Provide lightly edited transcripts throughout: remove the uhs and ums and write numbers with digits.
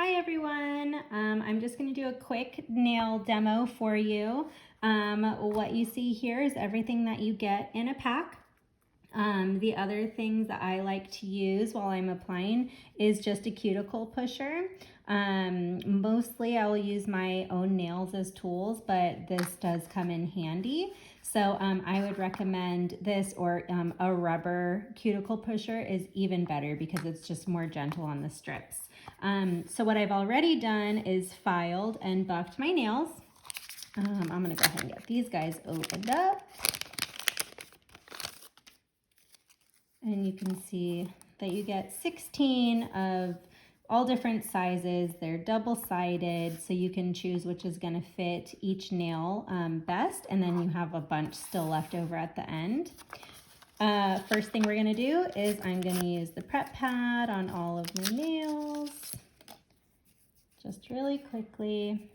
Hi everyone, I'm just going to do a quick nail demo for you. What you see here is everything that you get in a pack. The other things that I like to use while I'm applying is just a cuticle pusher. Mostly I will use my own nails as tools, but this does come in handy. So I would recommend this, or a rubber cuticle pusher is even better because it's just more gentle on the strips. So what I've already done is filed and buffed my nails. I'm gonna go ahead and get these guys opened up. And you can see that you get 16 of all different sizes. They're double-sided, so you can choose which is going to fit each nail best, and then you have a bunch still left over at the end. First thing we're going to do is I'm going to use the prep pad on all of my nails, just really quickly.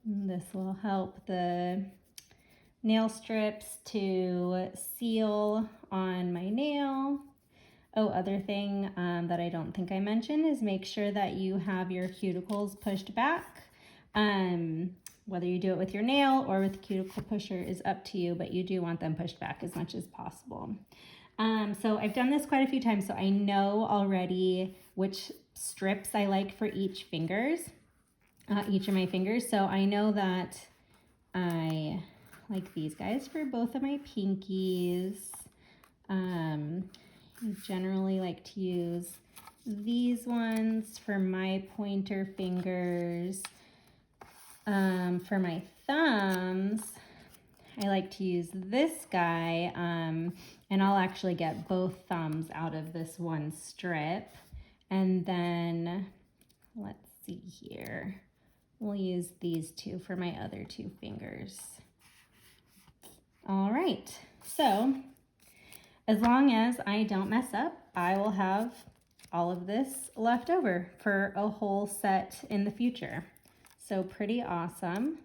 And this will help the nail strips to seal on my nail. Oh, other thing that I don't think I mentioned is make sure that you have your cuticles pushed back. Whether you do it with your nail or with the cuticle pusher is up to you, but you do want them pushed back as much as possible. So I've done this quite a few times, so I know already which strips I like for each of my fingers. So I know that I like these guys for both of my pinkies. I generally like to use these ones for my pointer fingers. For my thumbs, I like to use this guy, and I'll actually get both thumbs out of this one strip. And then, let's see here. We'll use these two for my other two fingers. All right, so as long as I don't mess up, I will have all of this left over for a whole set in the future. So pretty awesome.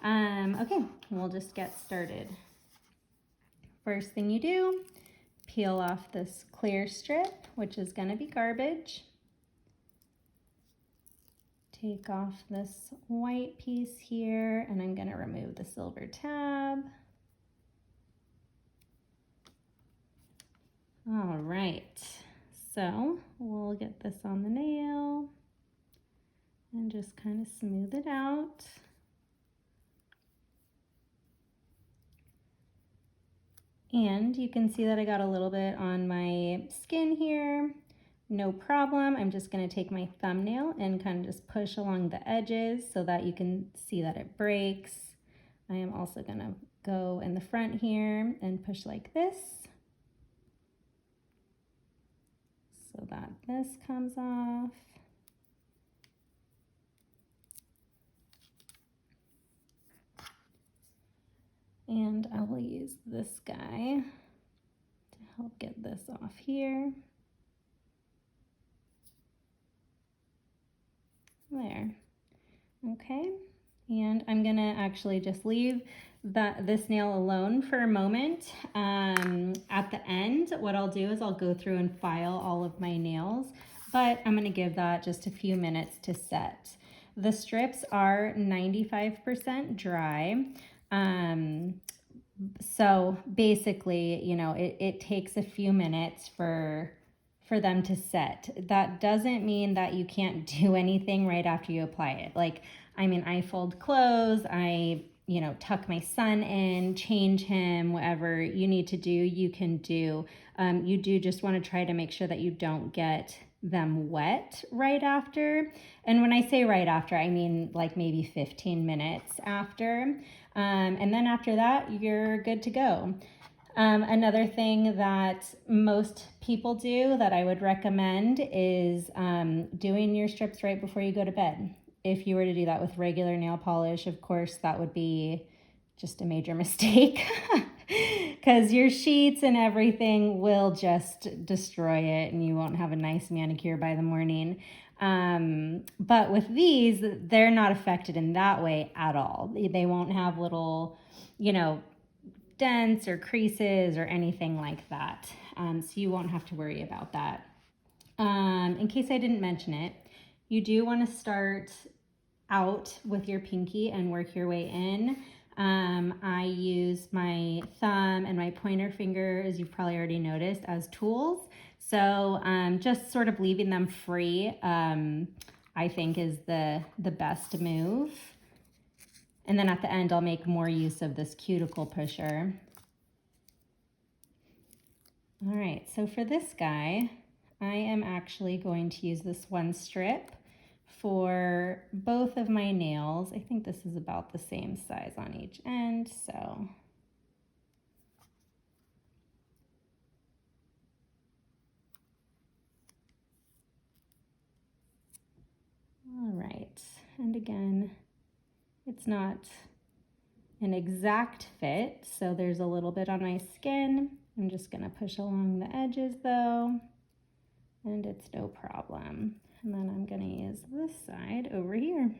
Okay, we'll just get started. First thing you do, peel off this clear strip, which is gonna be garbage. Take off this white piece here, and I'm gonna remove the silver tab. All right, so we'll get this on the nail and just kind of smooth it out. And you can see that I got a little bit on my skin here. No problem. I'm just going to take my thumbnail and kind of just push along the edges so that you can see that it breaks. I am also going to go in the front here and push like this so that this comes off. And I will use this guy to help get this off here. There. Okay, and I'm gonna actually just leave this nail alone for a moment. At the end, what I'll do is I'll go through and file all of my nails, but I'm gonna give that just a few minutes to set. The strips are 95% dry. So basically, you know, it takes a few minutes for them to set. That doesn't mean that you can't do anything right after you apply it. Like, I mean, I fold clothes, I, you know, tuck my son in, change him, whatever you need to do, you can do. You do just want to try to make sure that you don't get them wet right after. And when I say right after, I mean like maybe 15 minutes after. And then after that, you're good to go. Another thing that most people do that I would recommend is doing your strips right before you go to bed. If you were to do that with regular nail polish, of course, that would be just a major mistake because your sheets and everything will just destroy it and you won't have a nice manicure by the morning. But with these, they're not affected in that way at all. They won't have little, you know, dents or creases or anything like that. So you won't have to worry about that. in case I didn't mention it, you do want to start out with your pinky and work your way in. I use my thumb and my pointer finger, as you've probably already noticed, as tools. So just sort of leaving them free, I think is the best move. And then at the end, I'll make more use of this cuticle pusher. All right, so for this guy, I am actually going to use this one strip for both of my nails. I think this is about the same size on each end, so. All right, and again, it's not an exact fit, so there's a little bit on my skin. I'm just gonna push along the edges though, and it's no problem. And then I'm gonna use this side over here.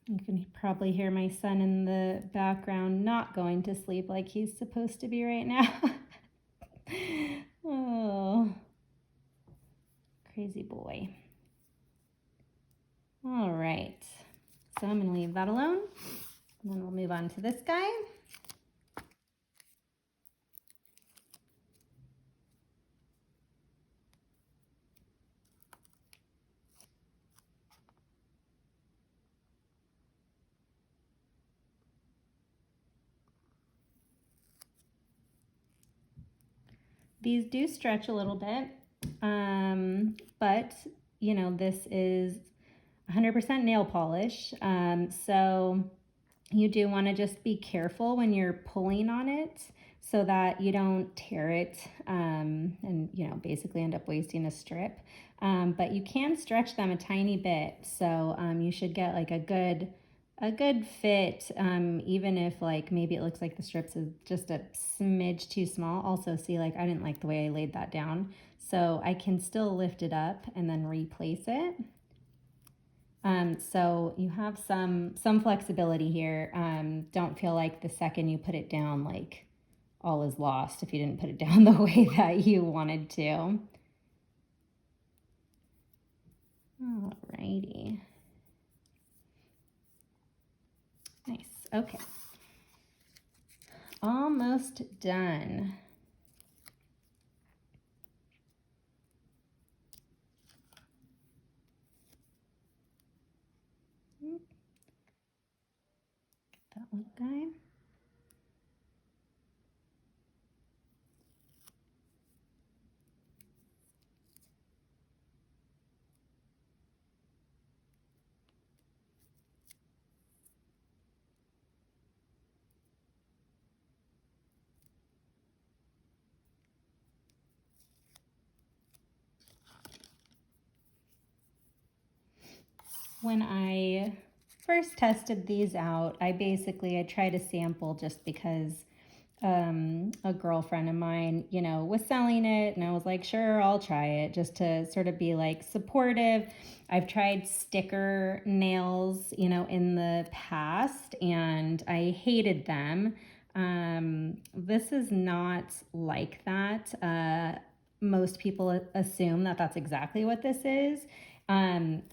You can probably hear my son in the background not going to sleep like he's supposed to be right now. Oh, crazy boy. All right, so I'm gonna leave that alone. And then we'll move on to this guy. These do stretch a little bit, but you know, this is 100% nail polish. So you do want to just be careful when you're pulling on it so that you don't tear it and, you know, basically end up wasting a strip. But you can stretch them a tiny bit. So you should get like a good fit, even if like maybe it looks like the strips is just a smidge too small. Also, see, like I didn't like the way I laid that down, so I can still lift it up and then replace it. So you have some flexibility here. Don't feel like the second you put it down, like all is lost if you didn't put it down the way that you wanted to. Alrighty. Nice. Okay. Almost done. That little guy. When I first tested these out, I tried a sample just because a girlfriend of mine, you know, was selling it, and I was like, sure, I'll try it just to sort of be like supportive. I've tried sticker nails, you know, in the past, and I hated them. This is not like that. Most people assume that that's exactly what this is.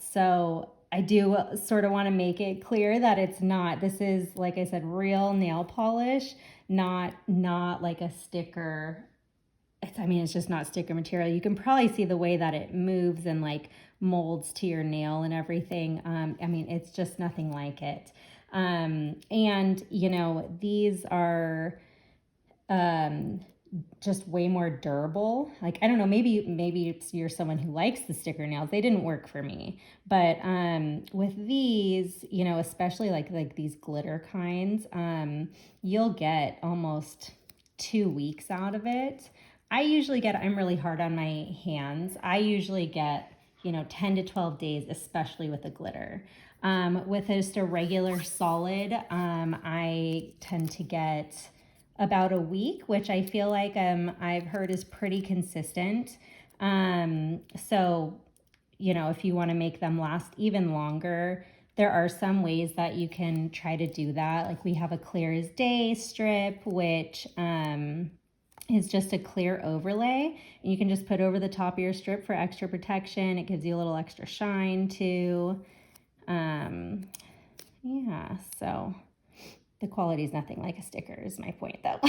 So I do sort of want to make it clear that it's not. This is, like I said, real nail polish, not like a sticker. It's just not sticker material. You can probably see the way that it moves and like molds to your nail and everything. It's just nothing like it. And you know, these are just way more durable. Like, I don't know, maybe you're someone who likes the sticker nails. They didn't work for me. But with these, you know, especially like these glitter kinds, you'll get almost 2 weeks out of it. I'm really hard on my hands. I usually get 10 to 12 days, especially with the glitter. With just a regular solid, I tend to get about a week, which I feel like I've heard is pretty consistent. So, if you want to make them last even longer, there are some ways that you can try to do that. Like we have a clear as day strip, which is just a clear overlay. And you can just put over the top of your strip for extra protection. It gives you a little extra shine too. Yeah, so the quality is nothing like a sticker is my point though.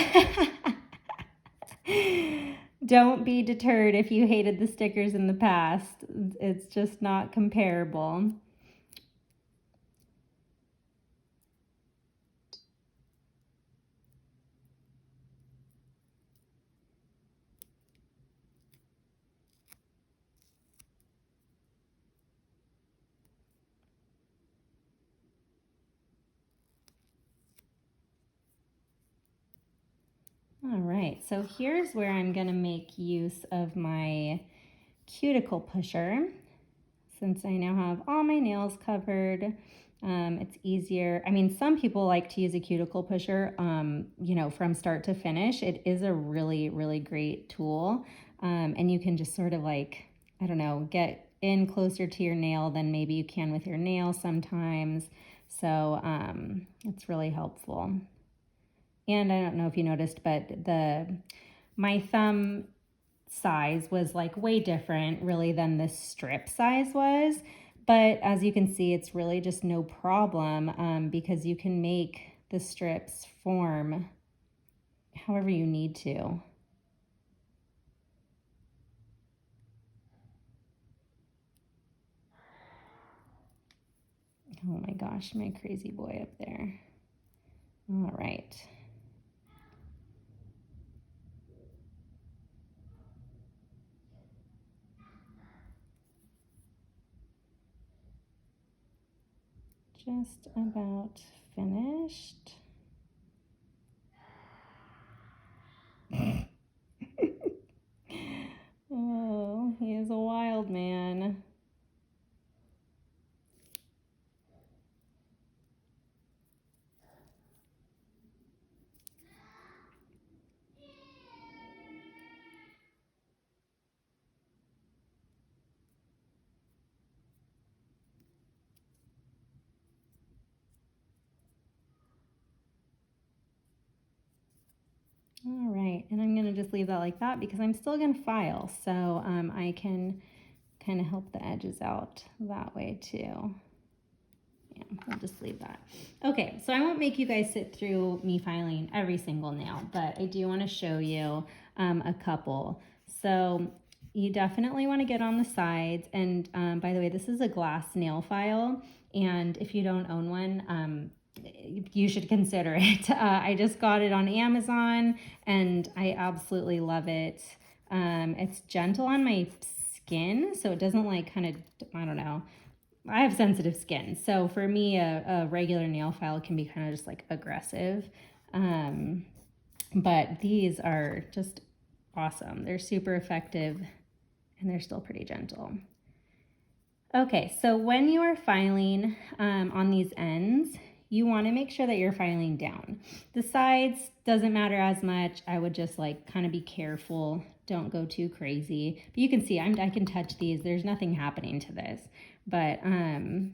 Don't be deterred if you hated the stickers in the past. It's just not comparable. All right, so here's where I'm gonna make use of my cuticle pusher. Since I now have all my nails covered, it's easier. I mean, some people like to use a cuticle pusher, from start to finish. It is a really, really great tool. And you can just sort of like, I don't know, get in closer to your nail than maybe you can with your nail sometimes. So it's really helpful. And I don't know if you noticed, but my thumb size was like way different really than the strip size was. But as you can see, it's really just no problem because you can make the strips form however you need to. Oh my gosh, my crazy boy up there. All right. Just about finished. Oh, he is a wild man. All right, and I'm gonna just leave that like that because I'm still gonna file, so I can kind of help the edges out that way too. Yeah, I'll just leave that. Okay, so I won't make you guys sit through me filing every single nail, but I do want to show you a couple. So you definitely want to get on the sides. And by the way, this is a glass nail file. And if you don't own one, you should consider it. I just got it on Amazon and I absolutely love it. It's gentle on my skin, so it doesn't like kind of, I don't know, I have sensitive skin, so for me, a regular nail file can be kind of just like aggressive. But these are just awesome. They're super effective and they're still pretty gentle. Okay, so when you are filing on these ends, you want to make sure that you're filing down. The sides doesn't matter as much. I would just like kind of be careful. Don't go too crazy. But you can see I can touch these. There's nothing happening to this. But on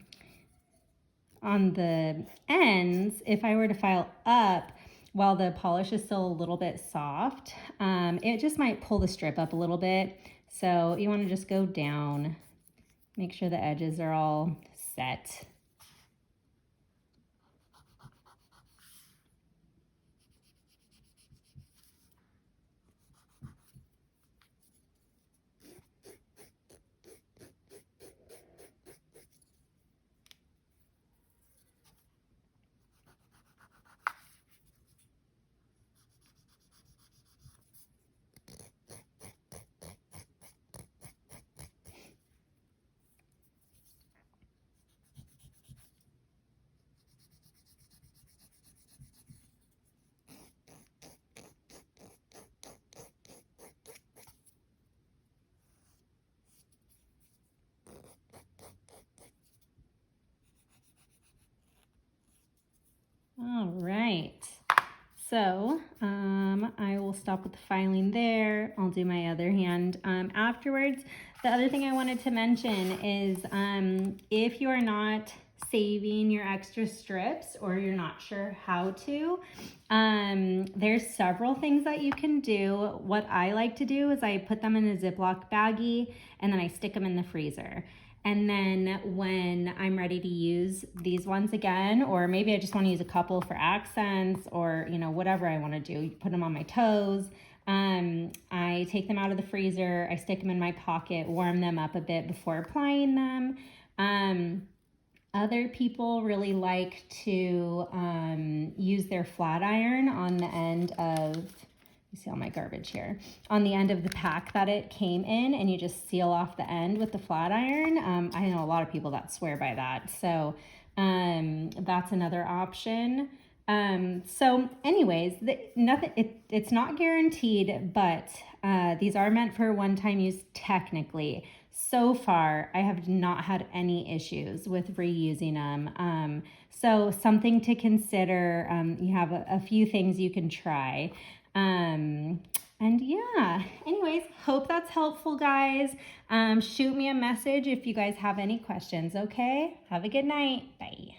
the ends, if I were to file up while the polish is still a little bit soft, it just might pull the strip up a little bit. So you want to just go down, make sure the edges are all set. So I will stop with the filing there. I'll do my other hand afterwards. The other thing I wanted to mention is if you are not saving your extra strips or you're not sure how to, there's several things that you can do. What I like to do is I put them in a Ziploc baggie and then I stick them in the freezer. And then when I'm ready to use these ones again, or maybe I just want to use a couple for accents or, you know, whatever I want to do, put them on my toes. I take them out of the freezer, I stick them in my pocket, warm them up a bit before applying them. Other people really like to use their flat iron on the end of, you see all my garbage here, on the end of the pack that it came in, and you just seal off the end with the flat iron. I know a lot of people that swear by that, so that's another option. So anyways, it's not guaranteed, but these are meant for one-time use technically. So far, I have not had any issues with reusing them. So something to consider. You have a few things you can try. And yeah, anyways, hope that's helpful, guys. Shoot me a message if you guys have any questions, okay? Have a good night. Bye.